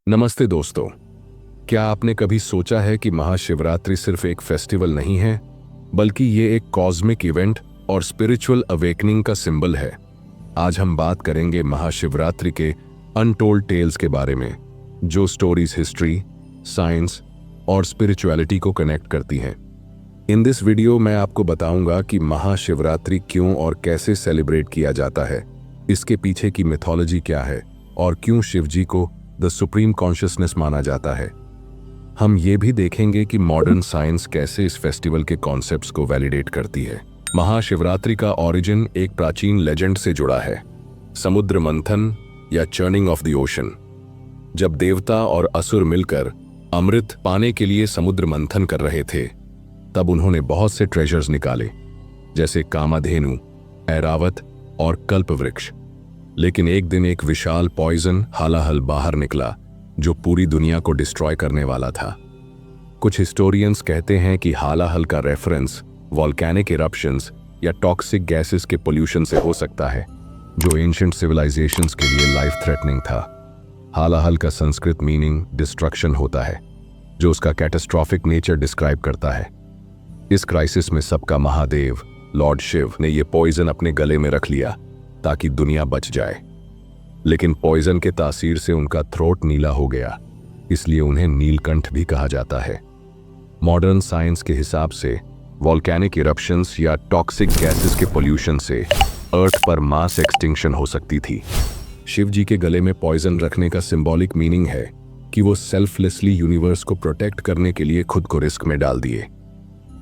नमस्ते दोस्तों। क्या आपने कभी सोचा है कि महाशिवरात्रि सिर्फ एक फेस्टिवल नहीं है, बल्कि ये एक कॉस्मिक इवेंट और स्पिरिचुअल अवेकनिंग का सिंबल है। आज हम बात करेंगे महाशिवरात्रि के अनटोल्ड टेल्स के बारे में, जो स्टोरीज हिस्ट्री, साइंस और स्पिरिचुअलिटी को कनेक्ट करती हैं। इन दिस वीडियो मैं आपको बताऊंगा कि महाशिवरात्रि क्यों और कैसे सेलिब्रेट किया जाता है, इसके पीछे की मिथोलॉजी क्या है और क्यों शिवजी को द सुप्रीम कॉन्शियसनेस माना जाता है। हम ये भी देखेंगे कि मॉडर्न साइंस कैसे इस फेस्टिवल के कॉन्सेप्ट्स को वैलिडेट करती है। महाशिवरात्रि का ओरिजिन एक प्राचीन लेजेंड से जुड़ा है, समुद्र मंथन या चर्निंग ऑफ द ओशन। जब देवता और असुर मिलकर अमृत पाने के लिए समुद्र मंथन कर रहे थे, तब उन्होंने बहुत से ट्रेजर्स निकाले, जैसे कामधेनु, ऐरावत और कल्पवृक्ष। लेकिन एक दिन एक विशाल पॉइजन हालाहल बाहर निकला, जो पूरी दुनिया को डिस्ट्रॉय करने वाला था। कुछ हिस्टोरियंस कहते हैं कि हालाहल का रेफरेंस वॉल्केनिक इरप्शंस या टॉक्सिक गैसेस के पोल्यूशन से हो सकता है, जो एंशिएंट सिविलाइजेशंस के लिए लाइफ थ्रेटनिंग था। हालाहल का संस्कृत मीनिंग डिस्ट्रक्शन होता है, जो उसका कैटास्ट्रॉफिक नेचर डिस्क्राइब करता है। इस क्राइसिस में सबका महादेव लॉर्ड शिव ने यह पॉइजन अपने गले में रख लिया ताकि दुनिया बच जाए। लेकिन पॉइजन के तासीर से उनका थ्रोट नीला हो गया, इसलिए उन्हें नीलकंठ भी कहा जाता है। मॉडर्न साइंस के हिसाब से वॉल्केनिक इरप्शंस या टॉक्सिक गैसेस के पोल्यूशन से अर्थ पर मास एक्सटिंक्शन हो सकती थी। शिव जी के गले में पॉइजन रखने का सिंबॉलिक मीनिंग है कि वो सेल्फलेसली यूनिवर्स को प्रोटेक्ट करने के लिए खुद को रिस्क में डाल दिए।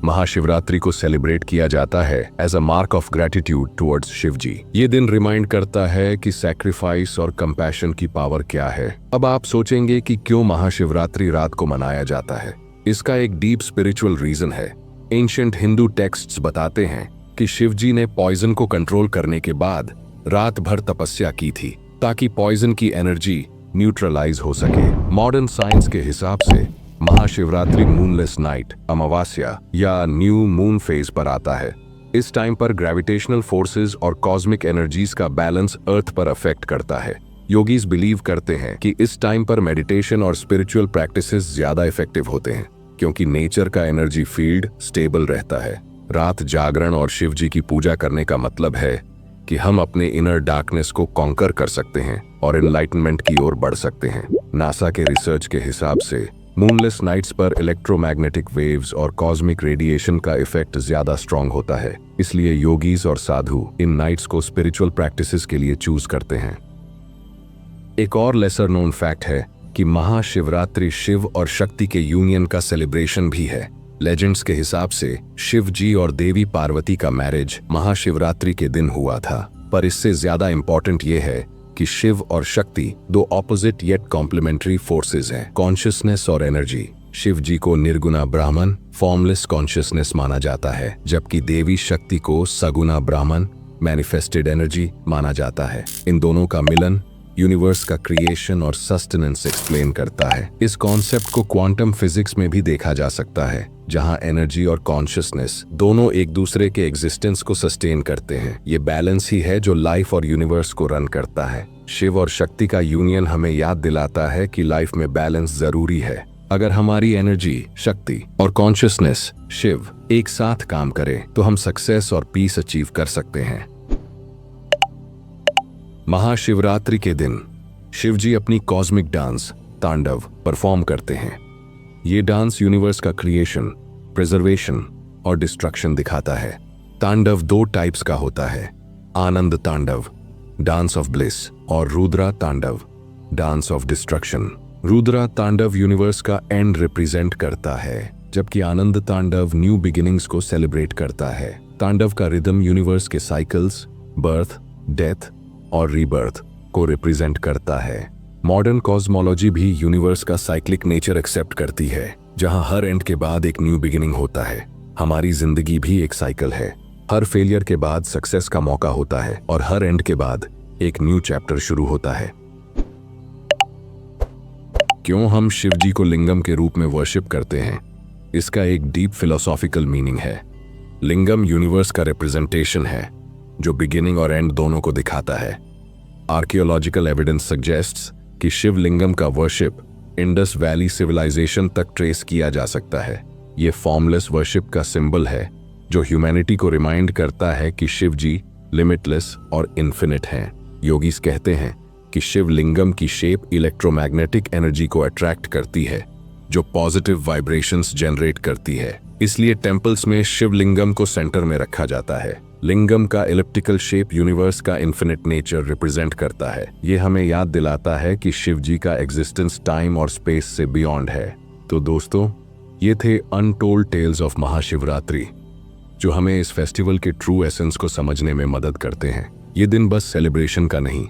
महाशिवरात्रि को सेलिब्रेट किया जाता है as a mark of gratitude towards Shiv ji. ये दिन रिमाइंड करता है कि सैक्रिफाइस और कंपैशन की पावर क्या है। अब आप सोचेंगे कि क्यों महाशिवरात्रि रात को मनाया जाता है। इसका एक डीप स्पिरिचुअल रीजन है। एंशिएंट हिंदू टेक्स्ट्स बताते हैं कि शिव जी ने पॉइजन को कंट्रोल करने के बाद रात भर तपस्या की थी, ताकि पॉइजन की एनर्जी न्यूट्रलाइज हो सके। मॉडर्न साइंस के हिसाब से महाशिवरात्रि मूनलेस नाइट, अमावस्या या न्यू मून फेज पर आता है। इस टाइम पर ग्रेविटेशनल फोर्सेस और कॉस्मिक एनर्जीज का बैलेंस अर्थ पर अफेक्ट करता है। योगीज बिलीव करते हैं कि इस टाइम पर मेडिटेशन और स्पिरिचुअल प्रैक्टिसेस ज्यादा इफेक्टिव होते हैं, क्योंकि नेचर का एनर्जी फील्ड स्टेबल रहता है। रात जागरण और शिव जी की पूजा करने का मतलब है कि हम अपने इनर डार्कनेस को कॉन्कर कर सकते हैं और एनलाइटनमेंट की ओर बढ़ सकते हैं। नासा के रिसर्च के हिसाब से मूनलेस नाइट्स पर इलेक्ट्रोमैग्नेटिक वेव्स और कॉस्मिक रेडिएशन का इफेक्ट ज्यादा स्ट्रॉन्ग होता है, इसलिए योगीज और साधु इन नाइट्स को स्पिरिचुअल प्रैक्टिसेस के लिए चूज करते हैं। एक और लेसर नोन फैक्ट है कि महाशिवरात्रि शिव और शक्ति के यूनियन का सेलिब्रेशन भी है। लेजेंड्स के हिसाब से शिव जी और देवी पार्वती का मैरिज महाशिवरात्रि के दिन हुआ था, पर इससे ज्यादा इंपॉर्टेंट ये है कि शिव और शक्ति दो ऑपोजिट येट कॉम्प्लीमेंट्री फोर्सेस हैं, कॉन्शियसनेस और एनर्जी। शिव जी को निर्गुणा ब्राह्मण, फॉर्मलेस कॉन्शियसनेस माना जाता है, जबकि देवी शक्ति को सगुना ब्राह्मण, मैनिफेस्टेड एनर्जी माना जाता है। इन दोनों का मिलन यूनिवर्स का क्रिएशन और सस्टेनेंस एक्सप्लेन करता है। इस कॉन्सेप्ट को क्वांटम फिजिक्स में भी देखा जा सकता है, जहां एनर्जी और कॉन्शियसनेस दोनों एक दूसरे के एग्जिस्टेंस को सस्टेन करते हैं। ये बैलेंस ही है जो लाइफ और यूनिवर्स को रन करता है। शिव और शक्ति का यूनियन हमें याद दिलाता है कि लाइफ में बैलेंस जरूरी है। अगर हमारी एनर्जी, शक्ति और कॉन्शियसनेस शिव एक साथ काम करें, तो हम सक्सेस और पीस अचीव कर सकते हैं। महाशिवरात्रि के दिन शिवजी अपनी कॉस्मिक डांस तांडव परफॉर्म करते हैं। ये डांस यूनिवर्स का क्रिएशन, प्रिजर्वेशन और डिस्ट्रक्शन दिखाता है। तांडव दो टाइप्स का होता है, आनंद तांडव डांस ऑफ ब्लिस और रुद्रा तांडव डांस ऑफ डिस्ट्रक्शन। रुद्रा तांडव यूनिवर्स का एंड रिप्रेजेंट करता है, जबकि आनंद तांडव न्यू बिगिनिंग्स को सेलिब्रेट करता है। तांडव का रिदम यूनिवर्स के साइकिल्स, बर्थ, डेथ और रीबर्थ को रिप्रेजेंट करता है। मॉडर्न कॉस्मोलॉजी भी यूनिवर्स का साइक्लिक नेचर एक्सेप्ट करती है, जहां हर एंड के बाद एक न्यू बिगिनिंग होता है। हमारी जिंदगी भी एक साइकिल है। हर फेलियर के बाद सक्सेस का मौका होता है और हर एंड के बाद एक न्यू चैप्टर शुरू होता है। क्यों हम शिव जी को लिंगम के रूप में वर्शिप करते हैं? इसका एक डीप फिलोसॉफिकल मीनिंग है। लिंगम यूनिवर्स का रिप्रेजेंटेशन है, जो बिगिनिंग और एंड दोनों को दिखाता है। आर्कियोलॉजिकल एविडेंस सजेस्ट्स कि शिवलिंगम का वर्शिप इंडस वैली सिविलाइजेशन तक ट्रेस किया जा सकता है। ये फॉर्मलेस वर्शिप का सिंबल है जो ह्यूमैनिटी को रिमाइंड करता है कि शिव जी लिमिटलेस और इन्फिनिट हैं। योगीज कहते हैं कि शिवलिंगम की शेप इलेक्ट्रोमैग्नेटिक एनर्जी को अट्रैक्ट करती है जो पॉजिटिव वाइब्रेशंस जनरेट करती है। इसलिए टेम्पल्स में शिवलिंगम को सेंटर में रखा जाता है। लिंगम का इलिप्टिकल शेप यूनिवर्स का इन्फिनिट नेचर रिप्रेजेंट करता है। ये हमें याद दिलाता है कि शिव जी का एग्जिस्टेंस टाइम और स्पेस से बियॉन्ड है। तो दोस्तों, ये थे अनटोल्ड टेल्स ऑफ महाशिवरात्रि, जो हमें इस फेस्टिवल के ट्रू एसेंस को समझने में मदद करते हैं। ये दिन बस सेलिब्रेशन का नहीं,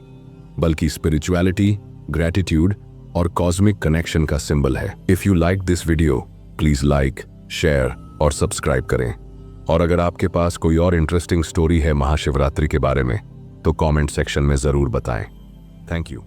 बल्कि स्पिरिचुअलिटी, ग्रैटिट्यूड और कॉस्मिक कनेक्शन का सिंबल है। If you like this video, please like, share और सब्सक्राइब करें। और अगर आपके पास कोई और इंटरेस्टिंग स्टोरी है महाशिवरात्रि के बारे में, तो कमेंट सेक्शन में जरूर बताएं। Thank you.